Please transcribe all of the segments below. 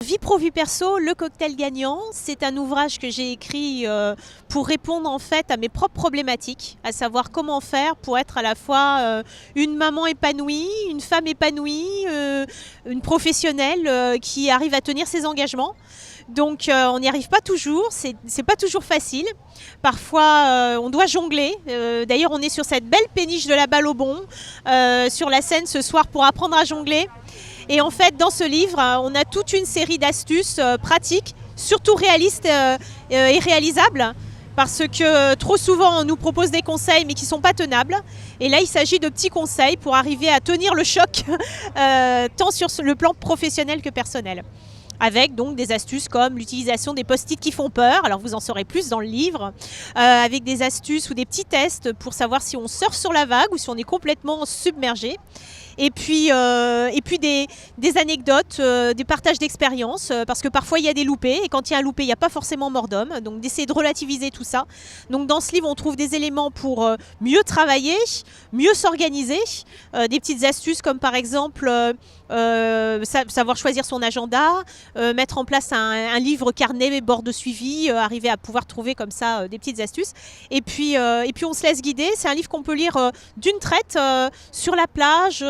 Vie pro, vie perso, le cocktail gagnant, c'est un ouvrage que j'ai écrit pour répondre en fait à mes propres problématiques, à savoir comment faire pour être à la fois une maman épanouie, une femme épanouie, une professionnelle qui arrive à tenir ses engagements. Donc on n'y arrive pas toujours, c'est pas toujours facile. Parfois on doit jongler. D'ailleurs on est sur cette belle péniche de la Balle au Bon, sur la Seine ce soir pour apprendre à jongler. Et en fait, dans ce livre, on a toute une série d'astuces pratiques, surtout réalistes et réalisables, parce que trop souvent, on nous propose des conseils, mais qui ne sont pas tenables. Et là, il s'agit de petits conseils pour arriver à tenir le choc, tant sur le plan professionnel que personnel. Avec donc des astuces comme l'utilisation des post-it qui font peur, alors vous en saurez plus dans le livre, avec des astuces ou des petits tests pour savoir si on surfe sur la vague ou si on est complètement submergé. Et puis des anecdotes, des partages d'expériences, parce que parfois il y a des loupés, et quand il y a un loupé, il n'y a pas forcément mort d'homme, donc d'essayer de relativiser tout ça. Donc dans ce livre, on trouve des éléments pour mieux travailler, mieux s'organiser, des petites astuces comme par exemple savoir choisir son agenda, mettre en place un livre carnet, bord de suivi, arriver à pouvoir trouver comme ça des petites astuces. Et puis on se laisse guider. C'est un livre qu'on peut lire d'une traite sur la plage,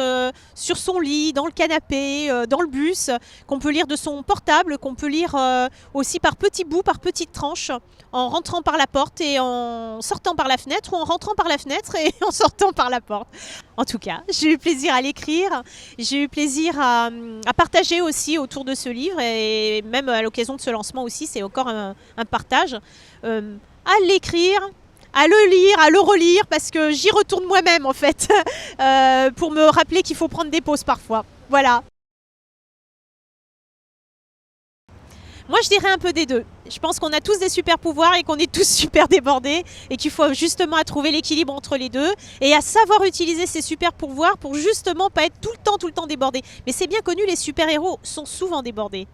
sur son lit, dans le canapé, dans le bus, qu'on peut lire de son portable, qu'on peut lire aussi par petits bouts, par petites tranches, en rentrant par la porte et en sortant par la fenêtre, ou en rentrant par la fenêtre et en sortant par la porte. En tout cas, j'ai eu plaisir à l'écrire, j'ai eu plaisir à partager aussi autour de ce livre, et même à l'occasion de ce lancement aussi, c'est encore un partage. À l'écrire, à le lire, à le relire, parce que j'y retourne moi-même en fait, pour me rappeler qu'il faut prendre des pauses parfois. Voilà. Moi, je dirais un peu des deux. Je pense qu'on a tous des super pouvoirs et qu'on est tous super débordés, et qu'il faut justement à trouver l'équilibre entre les deux et à savoir utiliser ces super pouvoirs pour justement pas être tout le temps débordé. Mais c'est bien connu, les super-héros sont souvent débordés.